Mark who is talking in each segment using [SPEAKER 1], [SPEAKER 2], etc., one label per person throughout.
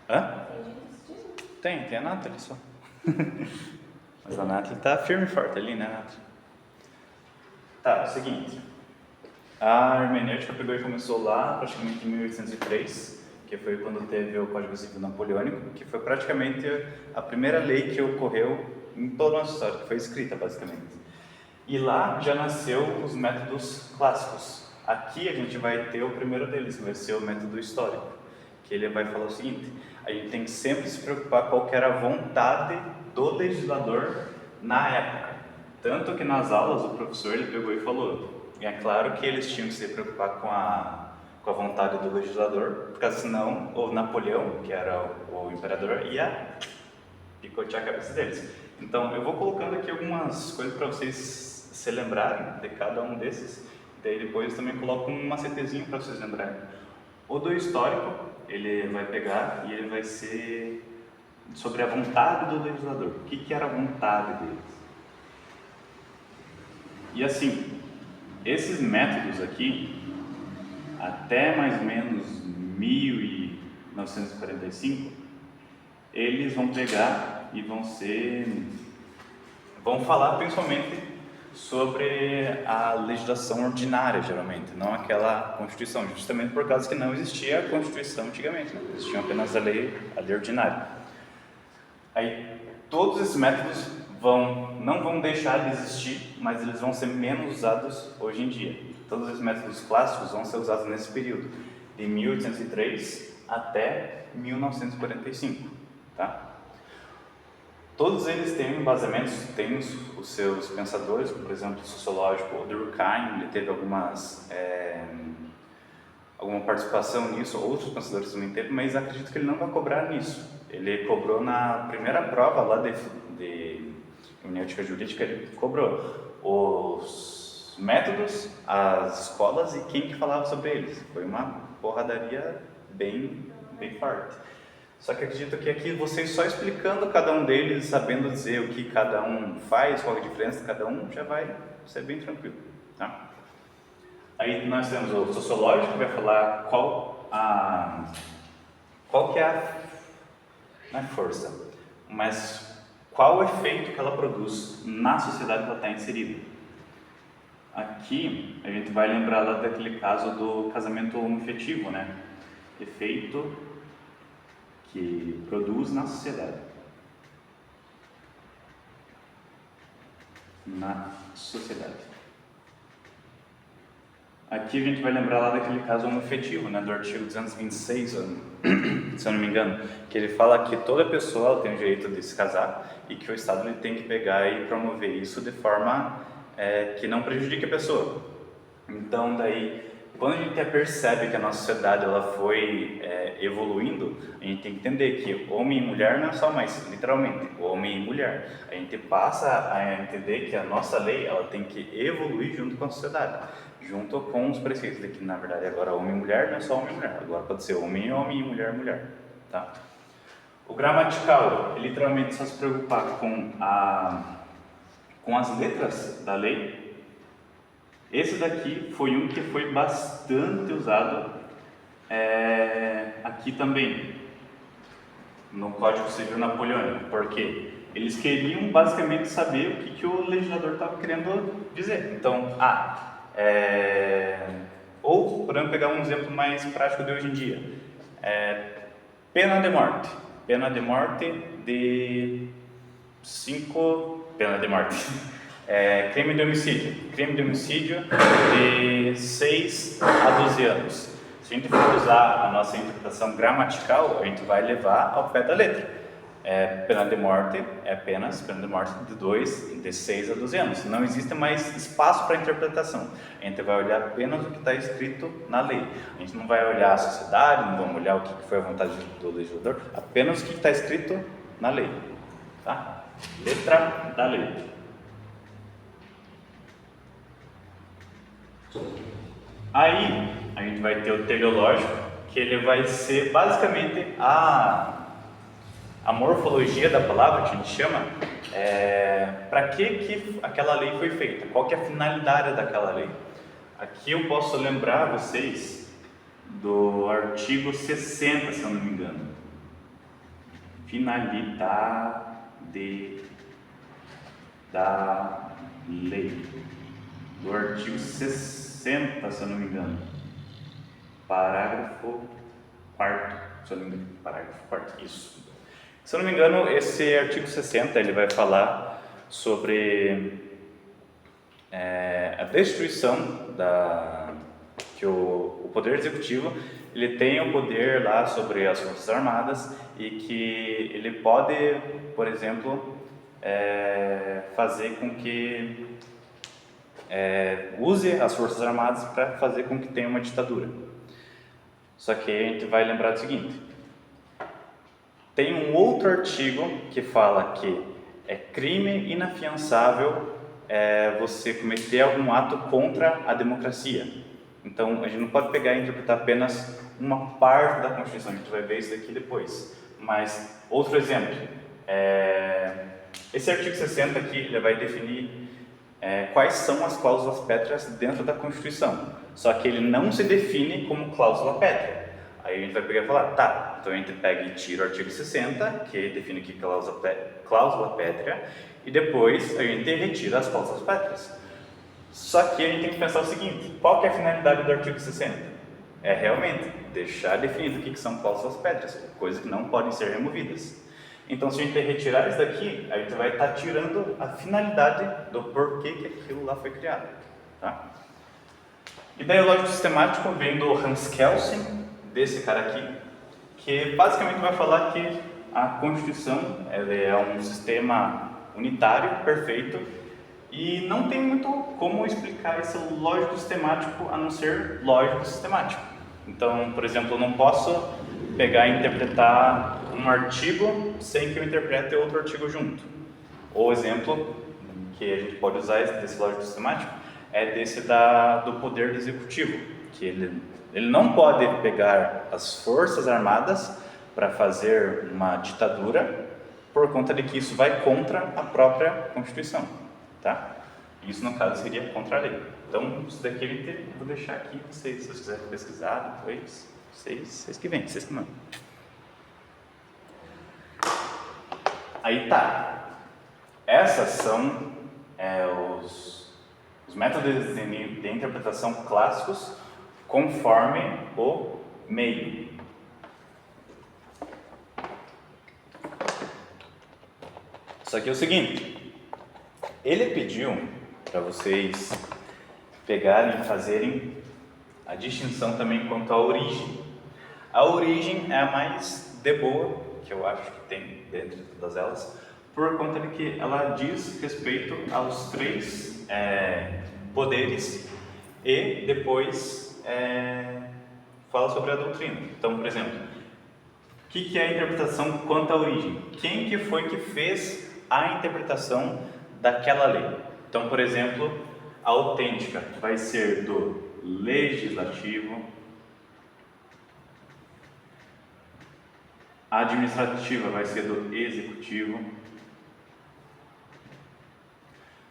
[SPEAKER 1] Hã? Tem a Nathalie só. Mas a Nathalie tá firme e forte ali, né, Nathalie? Tá, é o seguinte. A hermenêutica pegou e começou lá, praticamente em 1803, que foi quando teve o Código Civil Napoleônico, que foi praticamente a primeira lei que ocorreu em toda a nossa história, que foi escrita, basicamente. E lá já nasceu os métodos clássicos. Aqui a gente vai ter o primeiro deles, que vai ser o método histórico, que ele vai falar o seguinte: a gente tem que sempre se preocupar qual que era a vontade do legislador na época. Tanto que nas aulas o professor ele pegou e falou, e é claro que eles tinham que se preocupar com a vontade do legislador, porque senão o Napoleão, que era o imperador, ia picotear a cabeça deles. Então eu vou colocando aqui algumas coisas para vocês se lembrarem de cada um desses, daí depois eu também coloco um macetezinho para vocês lembrarem. O do histórico, ele vai pegar e ele vai ser sobre a vontade do legislador. O que era a vontade deles? E assim, esses métodos aqui, até mais ou menos 1945, eles vão pegar e vão falar principalmente sobre a legislação ordinária, geralmente, não aquela Constituição, justamente por causa que não existia a Constituição antigamente, né? Existia apenas a lei ordinária. Aí, todos esses métodos não vão deixar de existir, mas eles vão ser menos usados hoje em dia. Todos esses métodos clássicos vão ser usados nesse período, de 1803 até 1945, tá? Todos eles têm embasamentos, têm os seus pensadores, por exemplo, o sociológico, o Durkheim, ele teve alguma participação nisso, outros pensadores também teve, mas acredito que ele não vai cobrar nisso. Ele cobrou na primeira prova lá de hermenêutica jurídica, ele cobrou os métodos, as escolas e quem que falava sobre eles. Foi uma porradaria bem forte. Só que acredito que aqui vocês só explicando cada um deles, sabendo dizer o que cada um faz, qual é a diferença de cada um, já vai ser bem tranquilo, tá? Aí nós temos o sociológico, que vai falar qual que é não é força, mas qual o efeito que ela produz na sociedade que ela está inserida. Aqui a gente vai lembrar lá daquele caso do casamento homoafetivo, né? Efeito que produz na sociedade. Aqui a gente vai lembrar lá daquele caso homoafetivo, né, do artigo 226, se eu não me engano, que ele fala que toda pessoa tem o direito de se casar e que o Estado ele tem que pegar e promover isso de forma que não prejudique a pessoa. Então, daí, quando a gente percebe que a nossa sociedade ela foi evoluindo, a gente tem que entender que homem e mulher não é só mais, literalmente, homem e mulher. A gente passa a entender que a nossa lei ela tem que evoluir junto com a sociedade, junto com os preceitos de que, na verdade, agora homem e mulher não é só homem e mulher, agora pode ser homem e mulher e mulher, tá? O gramatical, literalmente só se preocupar com as letras da lei. Esse daqui foi um que foi bastante usado aqui também, no Código Civil Napoleônico, porque eles queriam basicamente saber o que o legislador estava querendo dizer. Então, ou podemos pegar um exemplo mais prático de hoje em dia, pena de morte de 5, pena de morte. Crime de homicídio de 6 a 12 anos. Se a gente for usar a nossa interpretação gramatical, a gente vai levar ao pé da letra. Pena de morte é apenas pena de morte de 6 a 12 anos. Não existe mais espaço para interpretação. A gente vai olhar apenas o que está escrito na lei. A gente não vai olhar a sociedade, não vamos olhar o que foi a vontade do legislador, apenas o que está escrito na lei, tá? Letra da lei. Aí a gente vai ter o teleológico, que ele vai ser basicamente a morfologia da palavra, que a gente chama, para que aquela lei foi feita, qual que é a finalidade daquela lei. Aqui eu posso lembrar vocês do artigo 60, se eu não me engano. finalidade da lei, do artigo 60, se eu não me engano, parágrafo 4º, se eu não me engano, parágrafo 4º, isso. Se eu não me engano, esse artigo 60, ele vai falar sobre a destituição que o Poder Executivo, ele tem o poder lá sobre as Forças Armadas e que ele pode, por exemplo, fazer com que use as Forças Armadas para fazer com que tenha uma ditadura. Só que a gente vai lembrar do seguinte: tem um outro artigo que fala que é crime inafiançável você cometer algum ato contra a democracia. Então, a gente não pode pegar e interpretar apenas uma parte da Constituição, a gente vai ver isso daqui depois. Mas, outro exemplo, esse artigo 60 aqui, ele vai definir quais são as cláusulas pétreas dentro da Constituição. Só que ele não se define como cláusula pétrea. Aí a gente vai pegar e falar, tá, então a gente pega e tira o artigo 60, que define que cláusula pétrea, e depois a gente retira as cláusulas pétreas. Só que a gente tem que pensar o seguinte: qual que é a finalidade do artigo 60? É realmente deixar definido o que são cláusulas pétreas, coisas que não podem ser removidas. Então, se a gente retirar isso daqui, a gente vai estar tirando a finalidade do porquê que aquilo lá foi criado. Tá? Ideia lógico sistemático vem do Hans Kelsen, desse cara aqui, que basicamente vai falar que a Constituição ela é um sistema unitário, perfeito, e não tem muito como explicar esse lógico sistemático a não ser lógico sistemático. Então, por exemplo, eu não posso pegar e interpretar um artigo sem que eu interprete outro artigo junto. Ou exemplo que a gente pode usar desse lógico sistemático é desse do poder do executivo, que ele não pode pegar as forças armadas para fazer uma ditadura por conta de que isso vai contra a própria Constituição, tá? Isso no caso seria contra a lei. Então isso daqui eu vou deixar aqui, se vocês quiserem pesquisar depois, vocês que vêm, vocês que mandam. Aí tá, essas são os métodos de interpretação clássicos conforme o meio. Só que é o seguinte, ele pediu para vocês pegarem e fazerem a distinção também quanto à origem. A origem é a mais de boa, que eu acho que tem dentro de todas elas, por conta de que ela diz respeito aos três poderes e depois fala sobre a doutrina. Então, por exemplo, o que é a interpretação quanto à origem? Quem que foi que fez a interpretação daquela lei? Então, por exemplo, a autêntica vai ser do legislativo, a administrativa vai ser do executivo,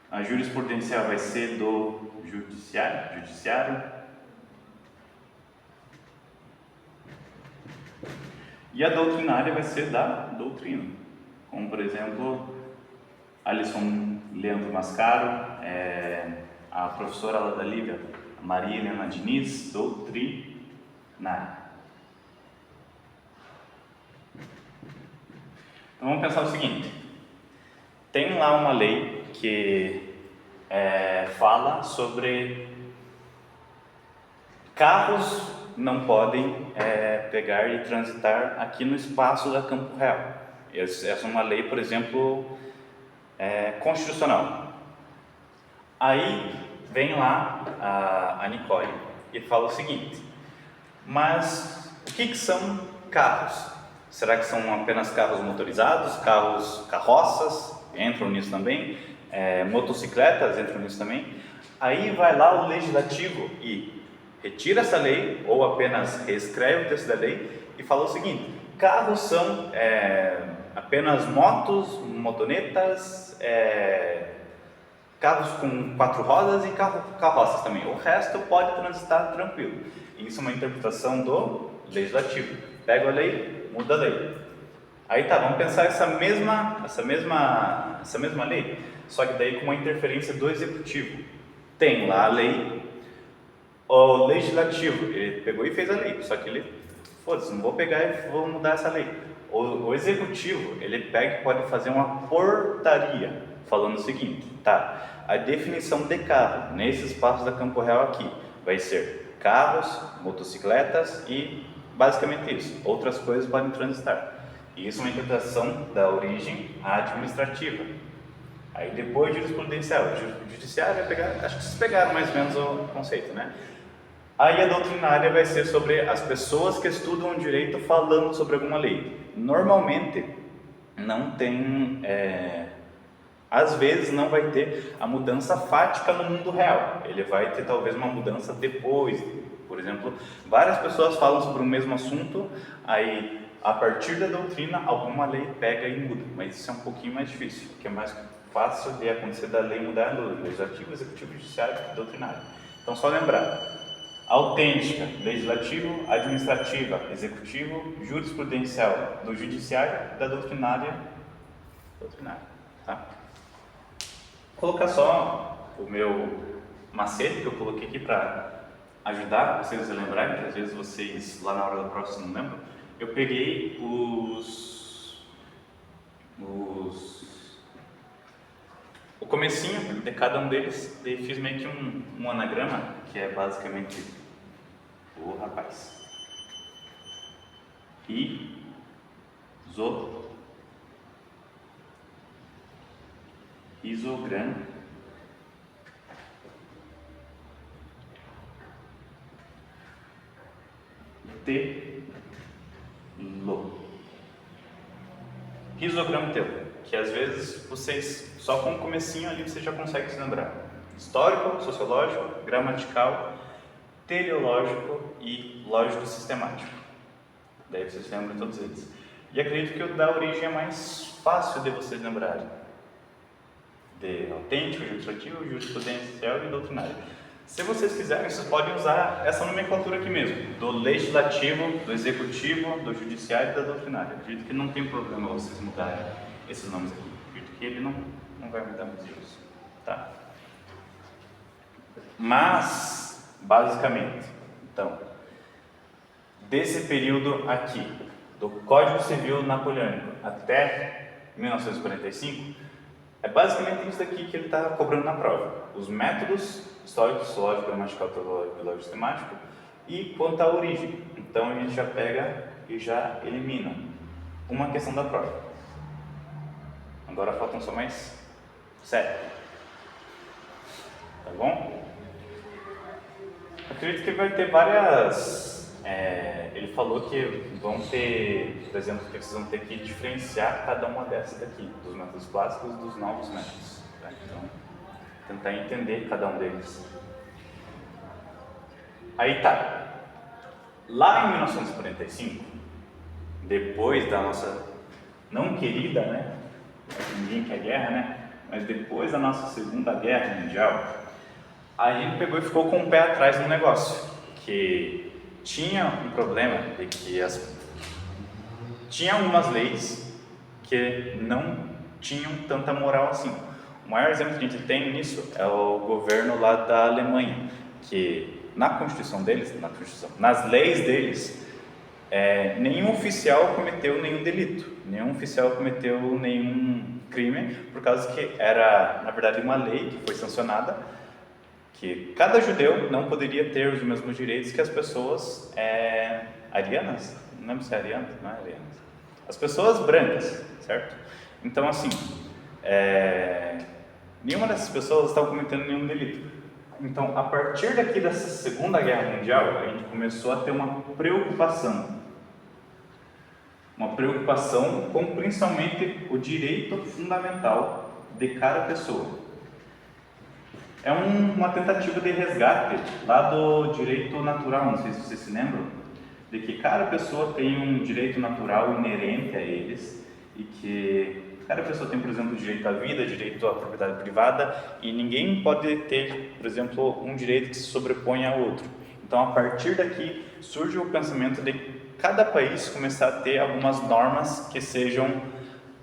[SPEAKER 1] a jurisprudencial vai ser do judiciário e a doutrinária vai ser da doutrina, como por exemplo Alisson Leandro Mascaro, a professora lá da Lívia, Maria Helena Diniz, doutrinária. Então vamos pensar o seguinte: tem lá uma lei que fala sobre carros não podem pegar e transitar aqui no espaço da Campo Real. Essa é uma lei, por exemplo, constitucional. Aí vem lá a Nicole e fala o seguinte: mas o que são carros? Será que são apenas carros motorizados, carroças entram nisso também, motocicletas entram nisso também? Aí vai lá o legislativo e retira essa lei ou apenas reescreve o texto da lei e fala o seguinte: carros são apenas motos, motonetas, carros com 4 rodas e carroças também. O resto pode transitar tranquilo. Isso é uma interpretação do legislativo. Pega a lei, muda a lei. Aí tá, vamos pensar essa mesma lei, só que daí com uma interferência do executivo. Tem lá a lei, o legislativo, ele pegou e fez a lei, só que ele, foda-se, não vou pegar e vou mudar essa lei. O executivo, ele pega e pode fazer uma portaria, falando o seguinte, tá, a definição de carro, nesse espaço da Campo Real aqui, vai ser carros, motocicletas e basicamente isso, outras coisas podem transitar. E isso é uma interpretação da origem administrativa. Aí depois jurisprudencial, judiciário vai pegar, acho que vocês pegaram mais ou menos o conceito, né? Aí a doutrinária vai ser sobre as pessoas que estudam direito falando sobre alguma lei. Normalmente não tem, às vezes não vai ter a mudança fática no mundo real. Ele vai ter talvez uma mudança depois. Por exemplo, várias pessoas falam sobre o mesmo assunto, aí a partir da doutrina alguma lei pega e muda. Mas isso é um pouquinho mais difícil, porque é mais fácil de acontecer da lei mudar no legislativo, executivo, judiciário e doutrinário. Então só lembrar, autêntica, legislativo, administrativa, executivo, jurisprudencial, do judiciário, da doutrinária, tá? Vou colocar só o meu macete que eu coloquei aqui para ajudar vocês a lembrarem, que às vezes vocês lá na hora da prova vocês não lembram. Eu peguei o comecinho de cada um deles e fiz meio que um anagrama, que é basicamente o rapaz. Isogram, risograma teu, que às vezes vocês, só com o comecinho ali, você já consegue se lembrar. Histórico, sociológico, gramatical, teleológico e lógico sistemático. Daí vocês lembram todos eles. E acredito que o da origem é mais fácil de vocês lembrarem. De autêntico, administrativo, jurisprudencial e doutrinário. Se vocês quiserem, vocês podem usar essa nomenclatura aqui mesmo, do legislativo, do executivo, do judiciário e da doutrinária. Acredito que não tem problema vocês mudarem esses nomes aqui. Acredito que ele não vai mudar muito isso, tá? Mas, basicamente, então, desse período aqui, do Código Civil Napoleônico até 1945, é basicamente isso daqui que ele está cobrando na prova. Os métodos histórico, sociológico, gramatical, teológico e lógico sistemático e quanto à origem. Então a gente já pega e já elimina uma questão da prova. Agora faltam só mais 7. Tá bom? Acredito que vai ter várias... ele falou que vão ter, por exemplo, que vocês vão ter que diferenciar cada uma dessas daqui, dos métodos clássicos e dos novos métodos. Tá? Então, tentar entender cada um deles. Aí tá. Lá em 1945, depois da nossa não querida, né? Ninguém quer guerra, né? Mas depois da nossa Segunda Guerra Mundial, a gente pegou e ficou com o pé atrás no negócio, que tinha um problema de que tinha algumas leis que não tinham tanta moral assim. O maior exemplo que a gente tem nisso é o governo lá da Alemanha, que na Constituição deles, nas leis deles, nenhum oficial cometeu nenhum delito, nenhum oficial cometeu nenhum crime, por causa que era, na verdade, uma lei que foi sancionada, que cada judeu não poderia ter os mesmos direitos que as pessoas arianas, não lembro se é arianas, não é arianas, as pessoas brancas, certo? Então, assim, nenhuma dessas pessoas estava cometendo nenhum delito. Então, a partir daqui dessa Segunda Guerra Mundial, a gente começou a ter uma preocupação com principalmente o direito fundamental de cada pessoa. É uma tentativa de resgate lá do direito natural, não sei se vocês se lembram, de que cada pessoa tem um direito natural inerente a eles e que cada pessoa tem, por exemplo, direito à vida, direito à propriedade privada e ninguém pode ter, por exemplo, um direito que se sobrepõe a outro. Então, a partir daqui, surge o pensamento de cada país começar a ter algumas normas que sejam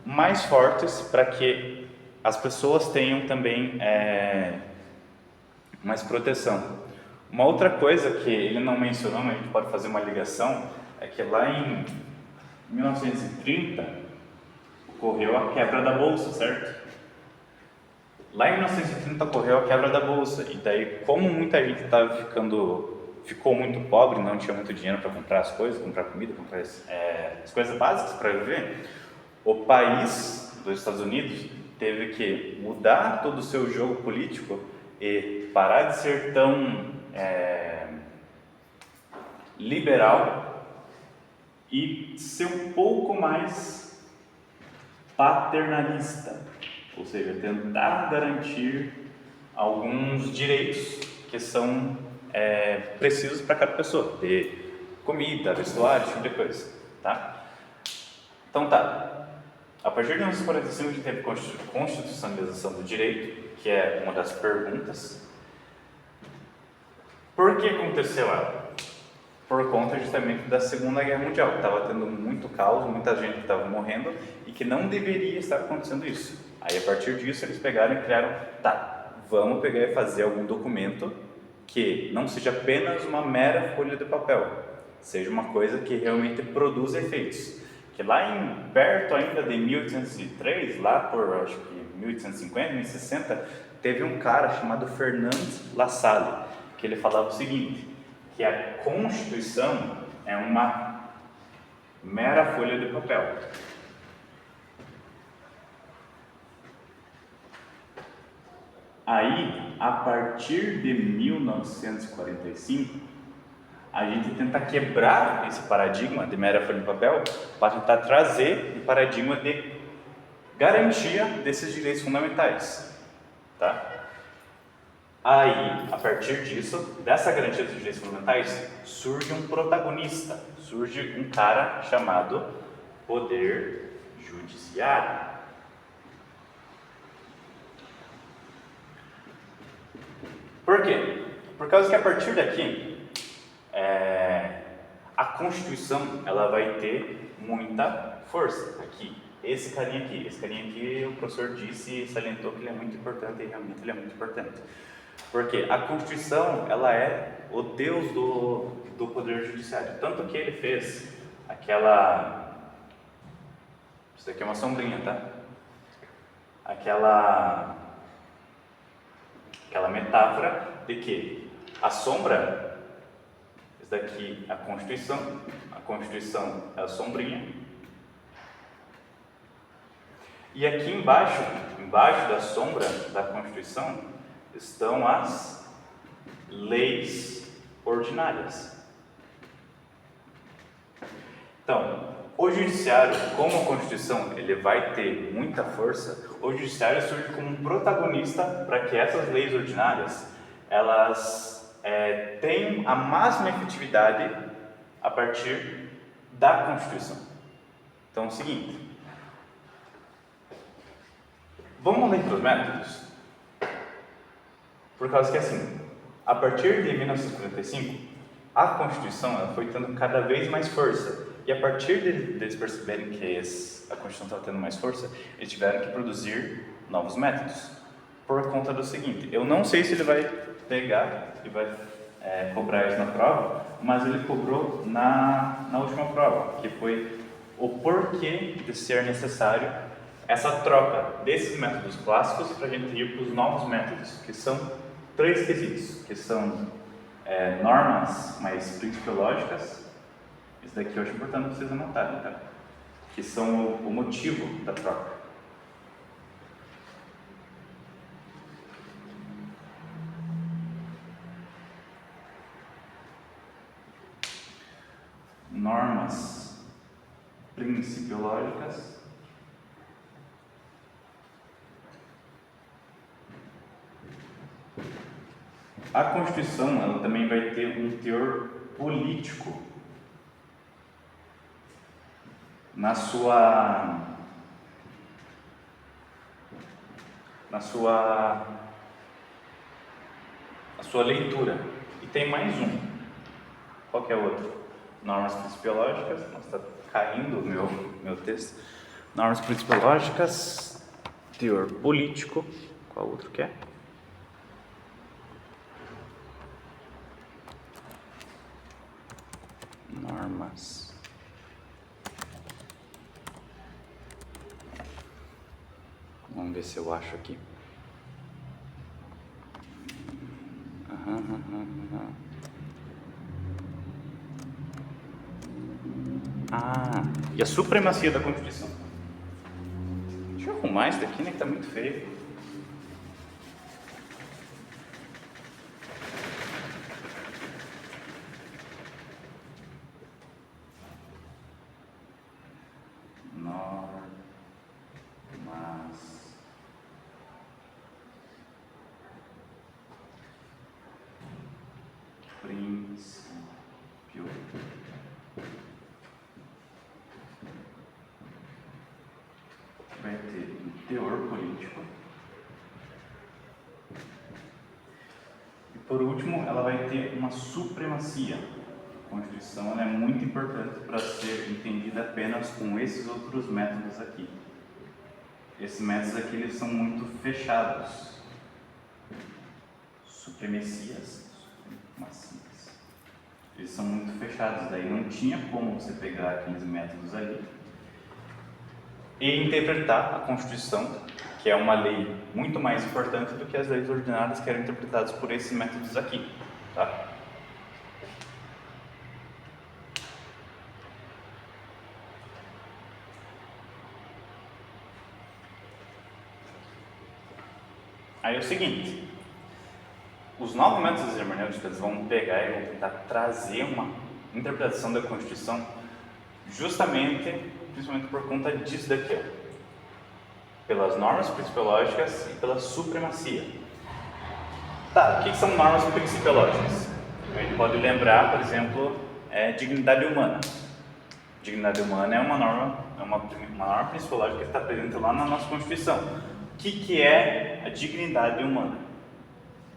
[SPEAKER 1] mais fortes para que as pessoas tenham também mais proteção. Uma outra coisa que ele não mencionou, mas a gente pode fazer uma ligação, é que lá em 1930 ocorreu a quebra da bolsa, certo? Lá em 1930 ocorreu a quebra da bolsa, e daí, como muita gente ficou muito pobre, não tinha muito dinheiro para comprar as coisas, comprar comida, comprar as coisas básicas para viver, o país dos Estados Unidos teve que mudar todo o seu jogo político e parar de ser tão liberal e ser um pouco mais paternalista, ou seja, tentar garantir alguns direitos que são precisos para cada pessoa, de comida, vestuário, esse tipo de coisa, tá? Então tá, a partir de 1945 a gente teve a constitucionalização do direito, que é uma das perguntas. Por que aconteceu ela? Por conta justamente da Segunda Guerra Mundial, que estava tendo muito caos, muita gente que estava morrendo e que não deveria estar acontecendo isso. Aí a partir disso eles pegaram e criaram, vamos pegar e fazer algum documento que não seja apenas uma mera folha de papel, seja uma coisa que realmente produza efeitos. Que lá perto ainda de 1803, lá por acho que 1850, 1860, teve um cara chamado Fernand Lassalle, que ele falava o seguinte, que a Constituição é uma mera folha de papel. Aí, a partir de 1945, a gente tenta quebrar esse paradigma de mera folha de papel para tentar trazer um paradigma de garantia desses direitos fundamentais, tá? Aí, a partir disso, dessa garantia dos direitos fundamentais, surge um protagonista, surge um cara chamado Poder Judiciário. Por quê? Por causa que a partir daqui, a Constituição ela vai ter muita força aqui. Esse carinha aqui, o professor disse e salientou que ele é muito importante e realmente ele é muito importante. Porque a Constituição, ela é o Deus do Poder Judiciário. Tanto que ele fez isso daqui é uma sombrinha, tá? Aquela metáfora de que a sombra, isso daqui é a Constituição é a sombrinha. E aqui embaixo da sombra da Constituição, estão as leis ordinárias. Então, o judiciário, como a Constituição ele vai ter muita força, o judiciário surge como um protagonista para que essas leis ordinárias elas tenham a máxima efetividade a partir da Constituição. Então, é o seguinte, vamos ler os métodos? Por causa que assim, a partir de 1945, a Constituição ela foi tendo cada vez mais força. E a partir deles perceberem que a Constituição estava tendo mais força, eles tiveram que produzir novos métodos. Por conta do seguinte, eu não sei se ele vai pegar e vai cobrar isso na prova, mas ele cobrou na última prova, que foi o porquê de ser necessário essa troca desses métodos clássicos para a gente ir para os novos métodos, que são 3 quesitos, que são normas mais principiológicas. Isso daqui eu acho importante vocês anotarem, tá? Que são o motivo da troca. Normas principiológicas. A Constituição ela também vai ter um teor político na sua leitura. E tem mais um. Qual que é o outro? Normas principiológicas. Nossa, está caindo o meu texto. Normas principiológicas, teor político. Qual outro que é? Normas. Vamos ver se eu acho aqui. E a supremacia da Constituição. Deixa eu arrumar isso daqui, né, que tá muito feio. Vai ter um teor político. E por último, ela vai ter uma supremacia. A Constituição ela é muito importante para ser entendida apenas com esses outros métodos aqui. Esses métodos aqui eles são muito fechados. Supremacias. Eles são muito fechados, daí não tinha como você pegar aqueles métodos ali e interpretar a Constituição, que é uma lei muito mais importante do que as leis ordinárias que eram interpretadas por esses métodos aqui, tá? Aí é o seguinte, os 9 métodos hermenêuticos vão pegar e vão tentar trazer uma interpretação da Constituição principalmente por conta disso daqui, ó, pelas normas principiológicas e pela supremacia. Tá, o que são normas principiológicas? A gente pode lembrar, por exemplo, dignidade humana. Dignidade humana é uma norma principiológica que está presente lá na nossa Constituição. O que é a dignidade humana?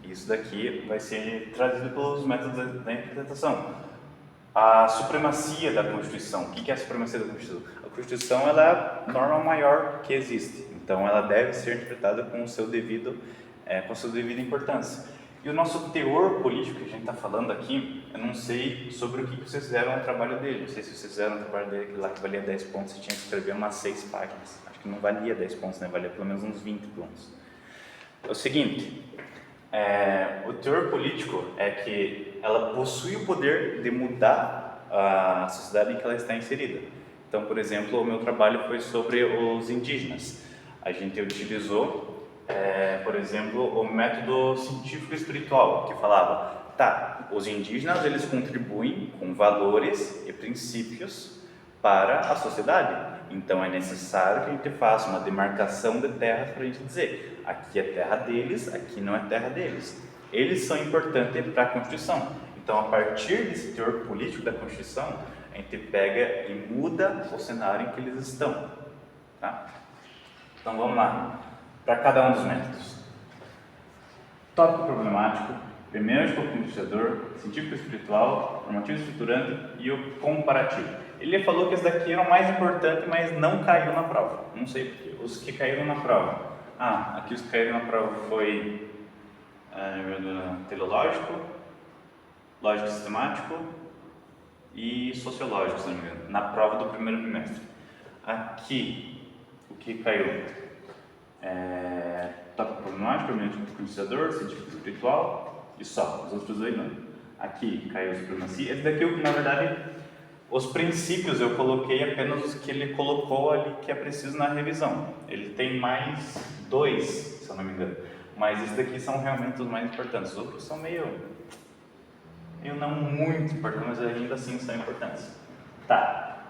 [SPEAKER 1] Isso daqui vai ser trazido pelos métodos da interpretação. A supremacia da Constituição. O que é a supremacia da Constituição? A Constituição ela é a norma maior que existe, então ela deve ser interpretada com a sua devida importância. E o nosso teor político que a gente está falando aqui, eu não sei sobre o que vocês fizeram no trabalho dele. Não sei se vocês fizeram no trabalho dele lá que valia 10 pontos, você tinha que escrever umas 6 páginas. Acho que não valia 10 pontos, né? Valia pelo menos uns 20 pontos. É o seguinte, o teor político é que ela possui o poder de mudar a sociedade em que ela está inserida. Então, por exemplo, o meu trabalho foi sobre os indígenas. A gente utilizou, por exemplo, o método científico espiritual, que falava, os indígenas eles contribuem com valores e princípios para a sociedade. Então é necessário que a gente faça uma demarcação de terras para a gente dizer, aqui é terra deles, aqui não é terra deles. Eles são importantes para a Constituição. Então, a partir desse teor político da Constituição, a gente pega e muda o cenário em que eles estão. Tá? Então, vamos lá, para cada um dos métodos. Tópico problemático, hermenêutico conquistador, científico espiritual, normativo estruturante e o comparativo. Ele falou que esse daqui era o mais importante, mas não caiu na prova. Não sei porquê. Os que caíram na prova. Aqui os que caíram na prova foi teleológico, lógico sistemático e sociológico, se não me engano, na prova do primeiro trimestre. Aqui, o que caiu? Tópico problemático, hermenêutico conquistador, científico espiritual e só. Os outros dois não. Aqui caiu a supremacia. Esse daqui, na verdade, os princípios eu coloquei apenas os que ele colocou ali que é preciso na revisão. Ele tem mais 2, se eu não me engano. Mas esses daqui são realmente os mais importantes. Os outros são meio não muito importantes, mas ainda assim são importantes. Tá.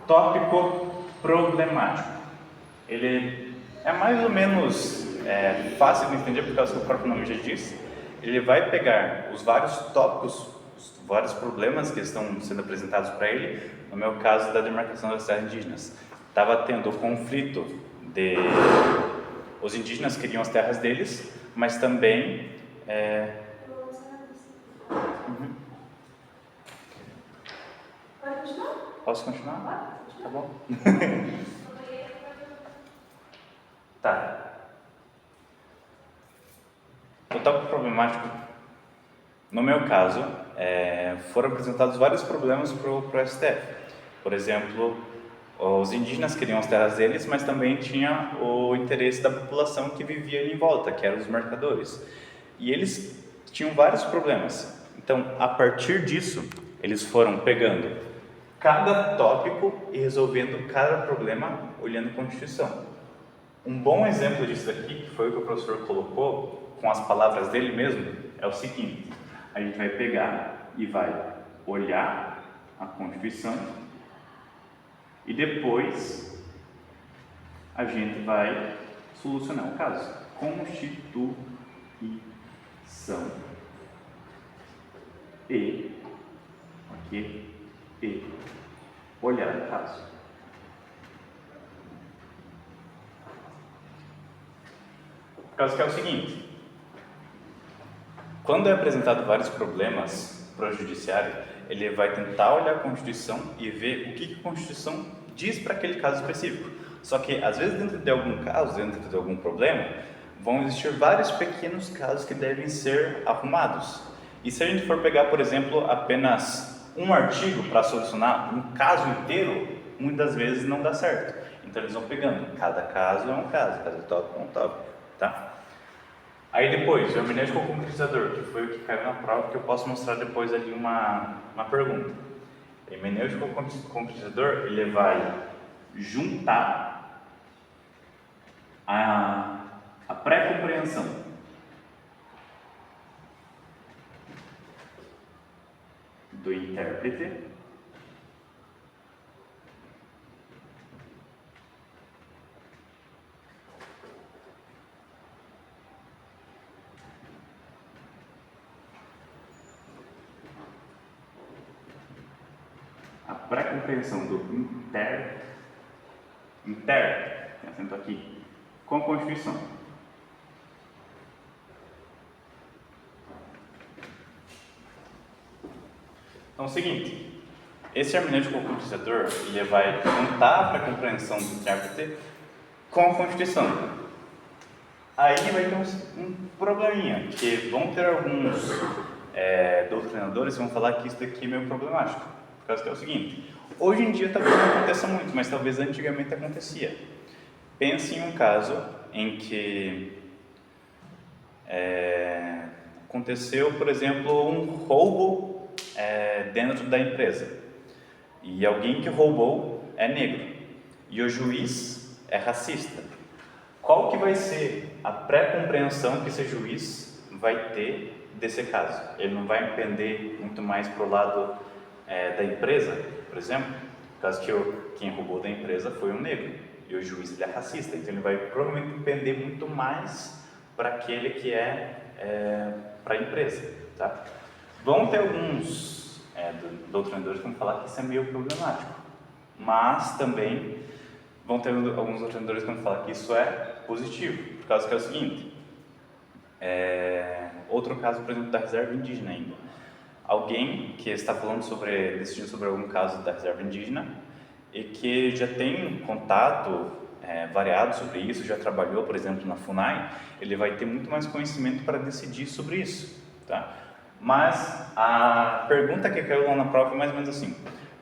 [SPEAKER 1] Tópico problemático. Ele é mais ou menos fácil de entender, por causa que o próprio nome já diz. Ele vai pegar os vários tópicos, os vários problemas que estão sendo apresentados para ele, no meu caso da demarcação das terras indígenas. Estava tendo o conflito de... Os indígenas queriam as terras deles, mas também... Posso continuar? Tá bom. Tá. O tópico problemático, no meu caso, foram apresentados vários problemas para o STF. Por exemplo, os indígenas queriam as terras deles, mas também tinha o interesse da população que vivia ali em volta, que eram os mercadores. E eles tinham vários problemas. Então, a partir disso, eles foram pegando cada tópico e resolvendo cada problema olhando a Constituição. Um bom exemplo disso aqui, que foi o que o professor colocou, com as palavras dele mesmo, é o seguinte: a gente vai pegar e vai olhar a Constituição e depois a gente vai solucionar o caso. Constituição e olhar o caso. O caso que é o seguinte: quando é apresentado vários problemas para o judiciário, ele vai tentar olhar a Constituição e ver o que a Constituição diz para aquele caso específico. Só que, às vezes, dentro de algum caso, dentro de algum problema, vão existir vários pequenos casos que devem ser arrumados. E se a gente for pegar, por exemplo, apenas um artigo para solucionar um caso inteiro, muitas vezes não dá certo. Então, eles vão pegando. Cada caso é um caso, cada tópico é um tópico, tá? Aí depois, o hermenêutico concretizador, que foi o que caiu na prova, que eu posso mostrar depois ali uma pergunta. O hermenêutico concretizador, ele vai juntar a pré-compreensão do intérprete do intérprete, tem acento aqui, com a Constituição. Então é o seguinte: esse hermenêutico concretizador, ele vai juntar a compreensão do intérprete com a Constituição. Aí vai ter um probleminha, que vão ter alguns doutrinadores que vão falar que isso daqui é meio problemático, por causa que é o seguinte: hoje em dia talvez não aconteça muito, mas talvez antigamente acontecia. Pense em um caso em que aconteceu, por exemplo, um roubo dentro da empresa, e alguém que roubou é negro e o juiz é racista. Qual que vai ser a pré-compreensão que esse juiz vai ter desse caso? Ele não vai pender muito mais para o lado da empresa, por exemplo, por causa que quem roubou da empresa foi um negro e o juiz ele é racista, então ele vai provavelmente pender muito mais para aquele que para a empresa, tá? Vão ter alguns doutrinadores que vão falar que isso é meio problemático, mas também vão ter alguns doutrinadores que vão falar que isso é positivo, por causa que é o seguinte: outro caso, por exemplo, da reserva indígena ainda. Alguém que está decidindo sobre algum caso da reserva indígena e que já tem contato variado sobre isso, já trabalhou, por exemplo, na FUNAI, ele vai ter muito mais conhecimento para decidir sobre isso, tá? Mas a pergunta que caiu lá na prova é mais ou menos assim: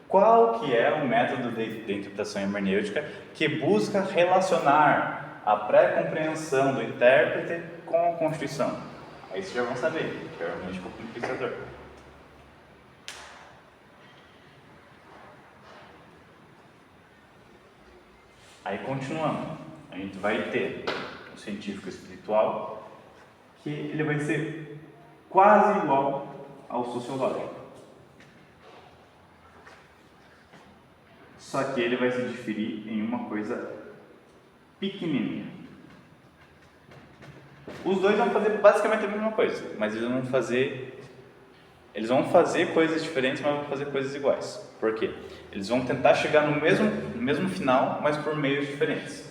[SPEAKER 1] qual que é o método de interpretação hermenêutica que busca relacionar a pré-compreensão do intérprete com a Constituição? Aí vocês já vão saber, que é o hermenêutico concretizador. Aí continuando, a gente vai ter o científico espiritual, que ele vai ser quase igual ao sociológico. Só que ele vai se diferir em uma coisa pequenininha. Os dois vão fazer basicamente a mesma coisa, mas eles vão fazer coisas diferentes, mas vão fazer coisas iguais. Por quê? Eles vão tentar chegar no mesmo final, mas por meios diferentes.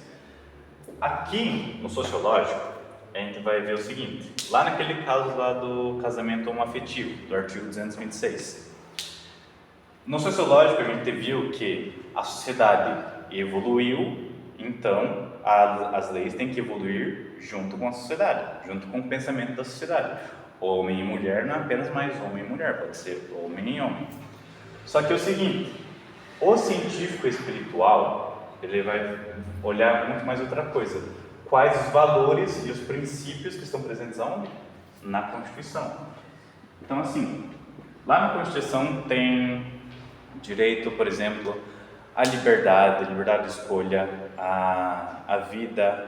[SPEAKER 1] Aqui, no sociológico, a gente vai ver o seguinte: lá naquele caso lá do casamento homoafetivo, do artigo 226, No sociológico, a gente viu que a sociedade evoluiu, então as leis têm que evoluir junto com a sociedade, junto com o pensamento da sociedade. Homem e mulher não é apenas mais homem e mulher, pode ser homem e homem. Só que é o seguinte, o científico espiritual, ele vai olhar muito mais outra coisa. Quais os valores e os princípios que estão presentes aonde? Na Constituição. Então, assim, lá na Constituição tem direito, por exemplo, à liberdade de escolha, à vida,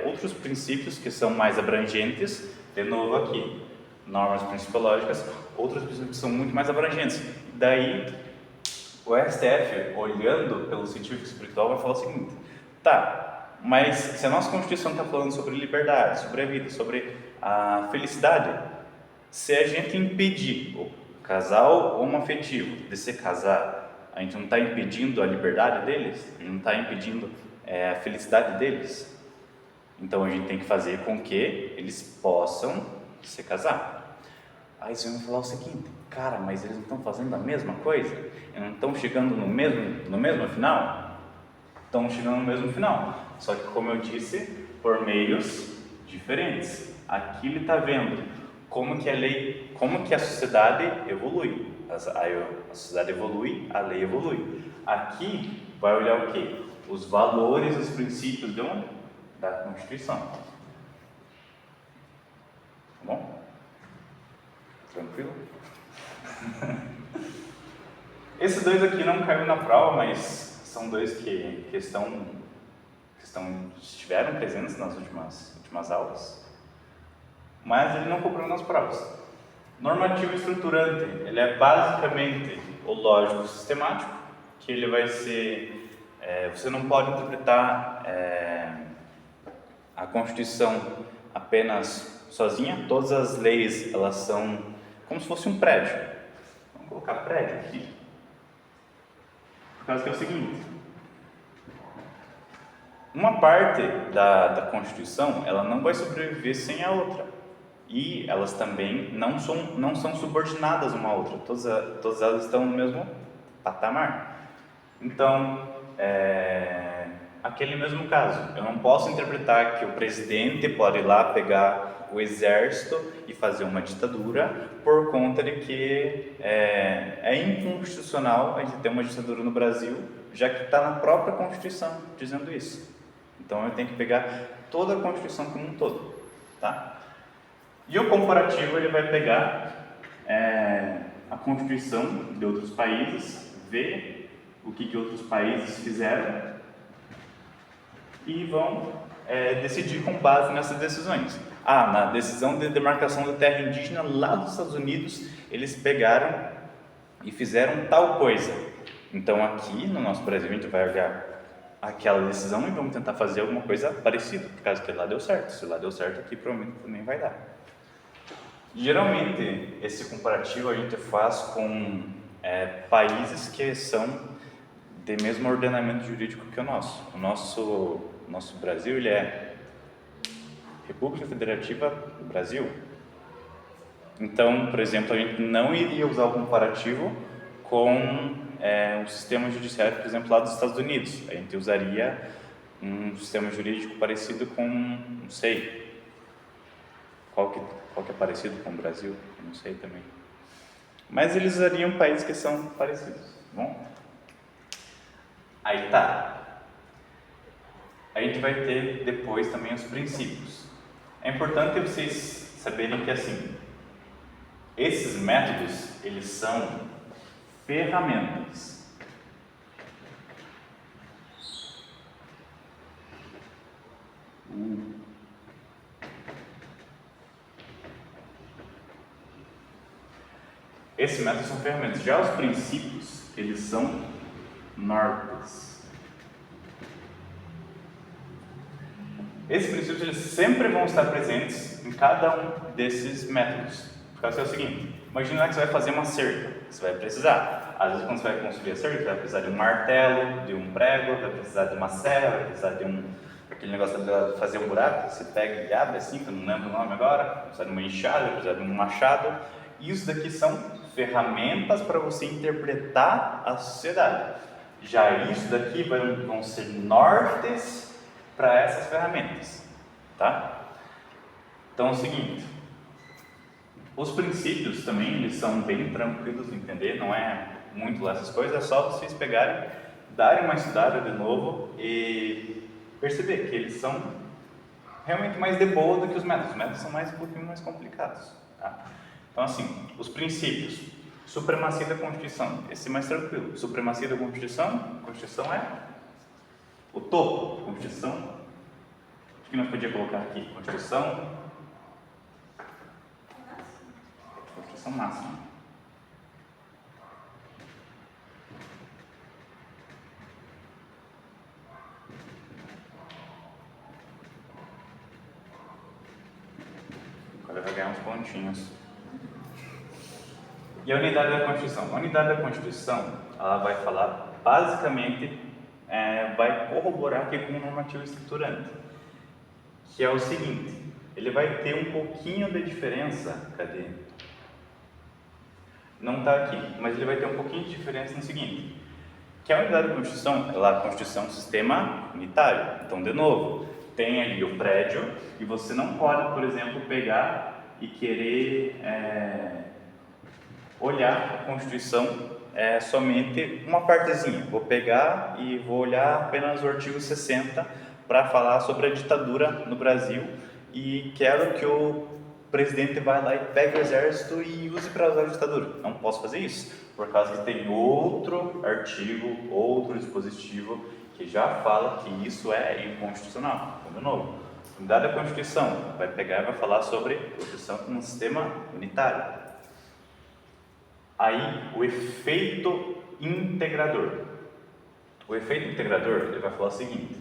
[SPEAKER 1] outros princípios que são mais abrangentes, de novo aqui, normas principiológicas, outros princípios que são muito mais abrangentes. Daí, o STF, olhando pelo científico espiritual, vai falar o seguinte, tá, mas se a nossa Constituição está falando sobre liberdade, sobre a vida, sobre a felicidade, se a gente impedir o casal homoafetivo de se casar, a gente não está impedindo a liberdade deles? A gente não está impedindo a felicidade deles? Então a gente tem que fazer com que eles possam se casar. Aí você vai falar o seguinte, cara, mas eles não estão fazendo a mesma coisa? Eles não estão chegando no mesmo final? Estão chegando no mesmo final, só que como eu disse, por meios diferentes. Aqui ele está vendo como que a lei, como que a sociedade evolui. A sociedade evolui, a lei evolui. Aqui vai olhar o quê? Os valores, os princípios da Constituição. Tá bom? Tranquilo? Esses dois aqui não caíram na prova, mas são dois que estiveram presentes nas últimas aulas. Mas ele não cobrou nas provas. Normativo estruturante, ele é basicamente o lógico sistemático, que ele vai ser, você não pode interpretar a Constituição apenas sozinha, todas as leis, elas são como se fosse um prédio. Vamos colocar prédio aqui, por causa que é o seguinte, uma parte da Constituição, ela não vai sobreviver sem a outra. E elas também não são subordinadas uma à outra, todas elas estão no mesmo patamar. Então, aquele mesmo caso, eu não posso interpretar que o presidente pode ir lá pegar o exército e fazer uma ditadura por conta de que é inconstitucional a gente ter uma ditadura no Brasil, já que está na própria Constituição dizendo isso. Então eu tenho que pegar toda a Constituição como um todo, tá? E o comparativo, ele vai pegar a Constituição de outros países, ver o que outros países fizeram e vão decidir com base nessas decisões. Na decisão de demarcação da terra indígena lá dos Estados Unidos, eles pegaram e fizeram tal coisa. Então aqui no nosso Brasil a gente vai olhar aquela decisão e vamos tentar fazer alguma coisa parecida, por causa que lá deu certo. Se lá deu certo, aqui provavelmente também vai dar. Geralmente, esse comparativo a gente faz com países que são de mesmo ordenamento jurídico que o nosso. O nosso Brasil, ele é República Federativa do Brasil. Então, por exemplo, a gente não iria usar o comparativo com o sistema judiciário, por exemplo, lá dos Estados Unidos. A gente usaria um sistema jurídico parecido com, não sei, qual que é parecido com o Brasil, eu não sei também. Mas eles usariam países que são parecidos, tá bom? Aí tá. A gente vai ter depois também os princípios. É importante vocês saberem que assim, esses métodos, eles são ferramentas. Esses métodos são ferramentas. Já os princípios, eles são normas. Esses princípios, eles sempre vão estar presentes em cada um desses métodos. Por causa que é o seguinte, imagina que você vai fazer uma cerca, você vai precisar. Às vezes quando você vai construir a cerca, você vai precisar de um martelo, de um prego, vai precisar de uma serra, vai precisar de aquele negócio de fazer um buraco, você pega e abre assim, que eu não lembro o nome agora, vai precisar de uma enxada, vai precisar de um machado. Isso daqui são ferramentas para você interpretar a sociedade. Já isso daqui vão ser nortes para essas ferramentas, tá? Então é o seguinte, os princípios também, eles são bem tranquilos de entender, não é muito lá essas coisas, é só vocês pegarem, darem uma estudada de novo e perceber que eles são realmente mais de boa do que os métodos são um pouquinho mais complicados, tá? Então assim, os princípios, supremacia da Constituição, esse é mais tranquilo, supremacia da Constituição, a Constituição é o topo, Constituição, o que nós podíamos colocar aqui, Constituição máxima. Agora vai ganhar uns pontinhos. E a unidade da Constituição? A unidade da Constituição, ela vai falar, basicamente, vai corroborar aqui com o normativo estruturante, que é o seguinte, ele vai ter um pouquinho de diferença, cadê? Não está aqui, mas ele vai ter um pouquinho de diferença no seguinte, que a unidade da Constituição, a Constituição é um sistema unitário. Então, de novo, tem ali o prédio e você não pode, por exemplo, pegar e querer olhar a Constituição somente uma partezinha. Vou pegar e vou olhar apenas o artigo 60 para falar sobre a ditadura no Brasil e quero que o presidente vai lá e pegue o exército e use para usar a ditadura. Não posso fazer isso, por causa que tem outro artigo, outro dispositivo que já fala que isso é inconstitucional. Então, de novo, a unidade da Constituição vai pegar e vai falar sobre a Constituição como um sistema unitário. Aí, o efeito integrador. O efeito integrador, ele vai falar o seguinte,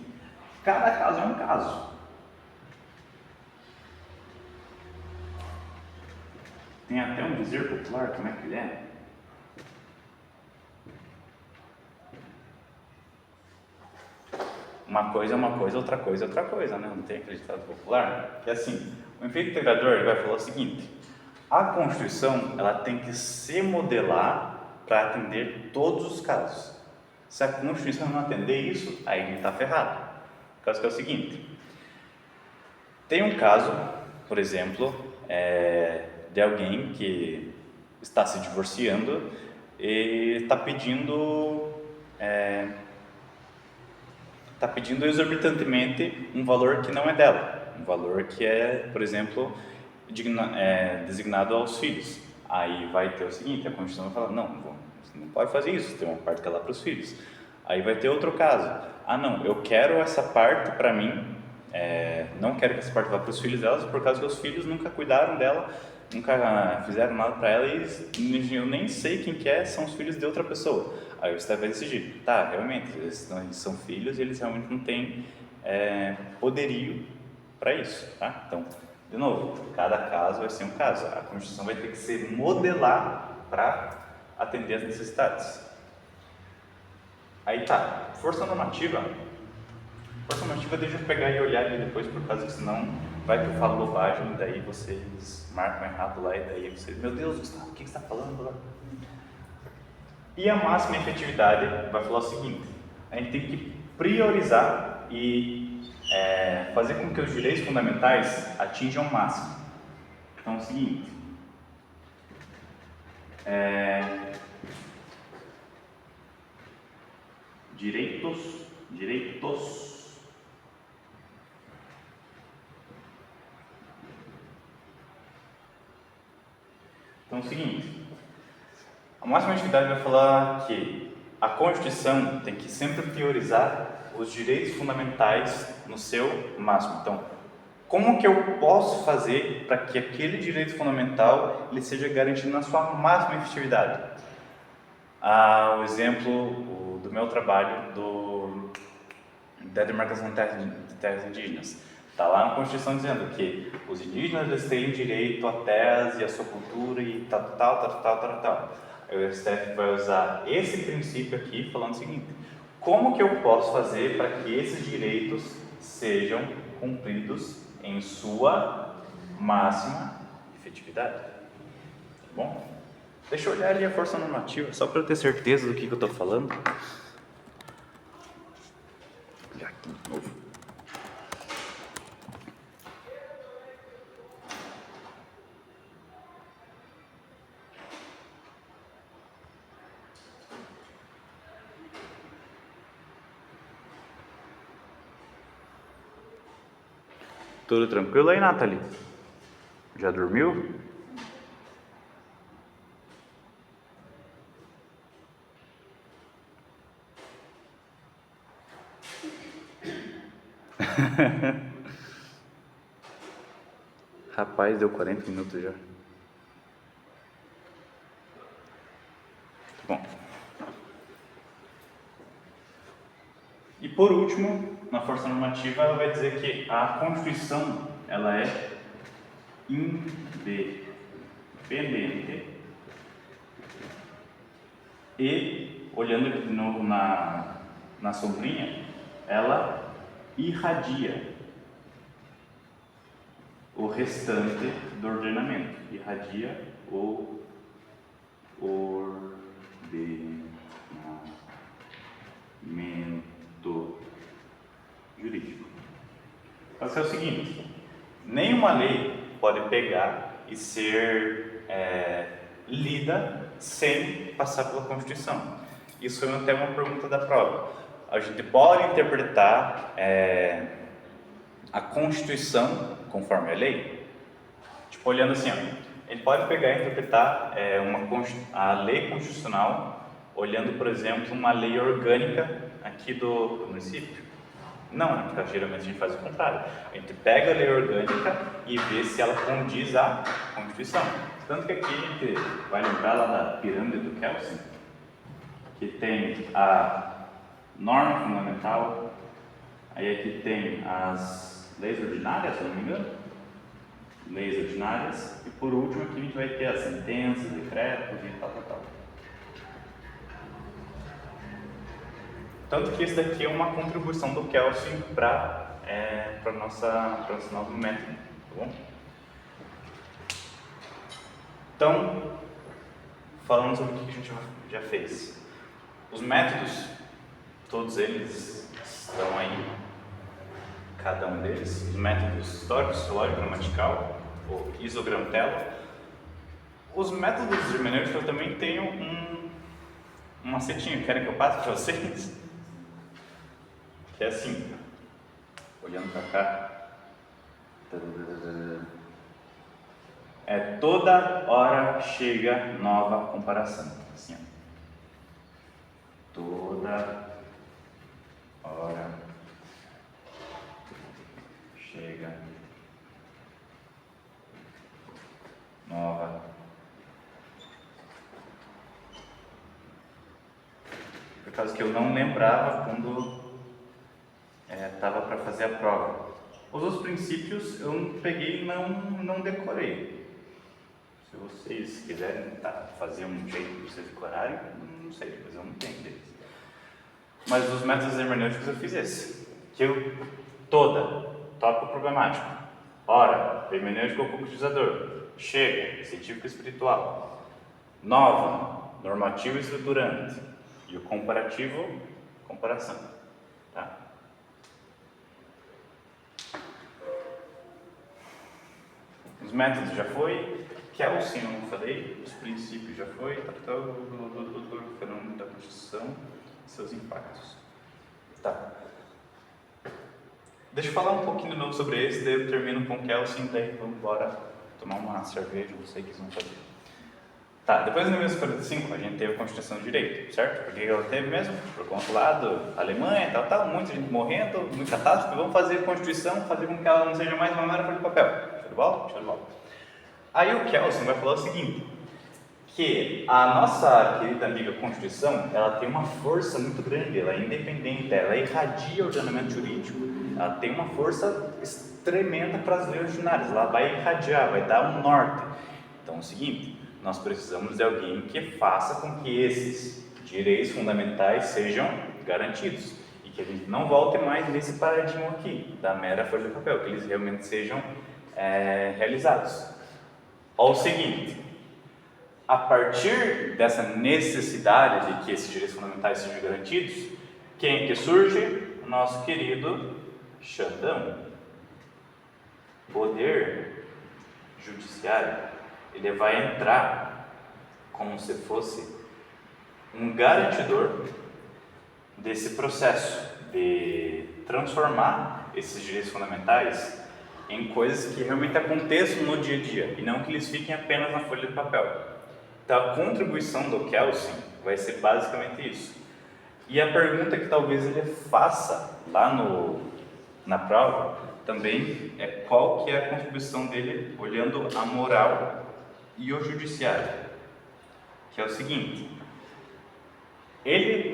[SPEAKER 1] cada caso é um caso. Tem até um dizer popular, como é que ele é? Uma coisa é uma coisa, outra coisa é outra coisa, né? Não tem aquele ditado popular? Que é assim, o efeito integrador ele vai falar o seguinte, a Constituição ela tem que se modelar para atender todos os casos. Se a Constituição não atender isso, aí ele está ferrado. O caso que é o seguinte, tem um caso, por exemplo, de alguém que está se divorciando e está pedindo exorbitantemente um valor que não é dela, um valor que é, por exemplo, designado aos filhos. Aí vai ter o seguinte, a Constituição vai falar, não, você não pode fazer isso, tem uma parte que é lá para os filhos. Aí vai ter outro caso, não, eu quero essa parte para mim, não quero que essa parte vá para os filhos delas, por causa que os filhos nunca cuidaram dela, nunca fizeram nada para ela e eu nem sei quem que são os filhos de outra pessoa. Aí você vai decidir, tá, realmente, eles são filhos e eles realmente não têm poderio para isso, tá? Então, de novo, cada caso vai ser um caso. A Constituição vai ter que se modelar para atender as necessidades. Aí tá, força normativa. Força normativa deixa eu pegar e olhar ali depois, por causa que senão vai que eu falo bobagem, daí vocês marcam errado lá e daí vocês, meu Deus, Gustavo, o que você está falando lá? E a máxima efetividade vai falar o seguinte, a gente tem que priorizar e fazer com que os direitos fundamentais atinjam o máximo. Então é o seguinte, direitos. Então é o seguinte, a máxima efetividade vai falar que a Constituição tem que sempre priorizar os direitos fundamentais no seu máximo. Então, como que eu posso fazer para que aquele direito fundamental ele seja garantido na sua máxima efetividade? O exemplo do meu trabalho da demarcação de terras indígenas. Está lá na Constituição dizendo que os indígenas eles têm direito a terras e a sua cultura e tal. Aí o STF vai usar esse princípio aqui falando o seguinte, como que eu posso fazer para que esses direitos sejam cumpridos em sua máxima efetividade? Tá bom? Deixa eu olhar ali a força normativa, só para eu ter certeza do que eu estou falando. Olha aqui de novo. Tudo tranquilo aí, Nathalie? Já dormiu? Rapaz, deu 40 minutos já. Bom. E por último, na força normativa, ela vai dizer que a Constituição ela é independente e, olhando aqui de novo na sombrinha, ela irradia o restante do ordenamento, irradia o ordenamento jurídico. Mas é o seguinte, nenhuma lei pode pegar e ser lida sem passar pela Constituição. Isso é até uma pergunta da prova. A gente pode interpretar a Constituição conforme a lei? Tipo, olhando assim, ó, ele pode pegar e interpretar a lei constitucional olhando, por exemplo, uma lei orgânica aqui do município? Não, porque geralmente a gente faz o contrário. A gente pega a lei orgânica e vê se ela condiz à Constituição. Tanto que aqui a gente vai lembrar lá da pirâmide do Kelsen, que tem a norma fundamental, aí aqui tem as leis ordinárias, se não me engano, leis ordinárias, e por último aqui a gente vai ter as sentenças, decretos e tal. Tanto que esse daqui é uma contribuição do Kelsen para o nosso novo método, tá bom? Então, falando sobre o que a gente já fez. Os métodos, todos eles estão aí, cada um deles. Os métodos histórico, sociológico, gramatical, ou isogramtela. Os métodos hermenêuticos também têm um macetinho, querem que eu passe para vocês? Que é assim, olhando para cá. Toda hora chega nova comparação. Assim, ó. Toda hora chega nova. Por causa que eu não lembrava quando estava para fazer a prova. Os outros princípios eu peguei e não decorei. Se vocês quiserem fazer um jeito de vocês decorarem, não sei, mas eu não tenho deles. Mas os métodos hermenêuticos eu fiz esse. Tópico problemático. Ora, hermenêutico ou concretizador. Chega, científico espiritual. Nova, normativo e estruturante. E o comparativo, comparação. Tá? Os métodos já foi. Kelsen, eu não falei, os princípios já foi, o fenômeno da Constituição e seus impactos. Tá. Deixa eu falar um pouquinho de novo sobre esse, daí eu termino com Kelsen, daí vamos embora tomar uma cerveja, não sei o que eles vão fazer. Tá, depois de 1945 a gente teve a Constituição de Direito, certo? Por que ela teve mesmo? Por consulado, Alemanha, muita gente morrendo, muita catástrofe, vamos fazer a Constituição, fazer com que ela não seja mais uma mera folha de papel. Show de bola? Show de bola. Aí o Kelsen vai falar o seguinte, que a nossa querida amiga Constituição, ela tem uma força muito grande, ela é independente, ela irradia o ordenamento jurídico, ela tem uma força tremenda para as leis ordinárias, ela vai irradiar, vai dar um norte. Então é o seguinte, nós precisamos de alguém que faça com que esses direitos fundamentais sejam garantidos e que a gente não volte mais nesse paradigma aqui, da mera folha de papel, que eles realmente sejam realizados. Olha o seguinte, a partir dessa necessidade de que esses direitos fundamentais sejam garantidos, quem que surge? O nosso querido Xandão. Poder judiciário, ele vai entrar como se fosse um garantidor desse processo de transformar esses direitos fundamentais em coisas que realmente aconteçam no dia a dia e não que eles fiquem apenas na folha de papel. Então, a contribuição do Kelsen vai ser basicamente isso. E a pergunta que talvez ele faça lá na prova também é qual que é a contribuição dele olhando a moral e o judiciário, que é o seguinte: ele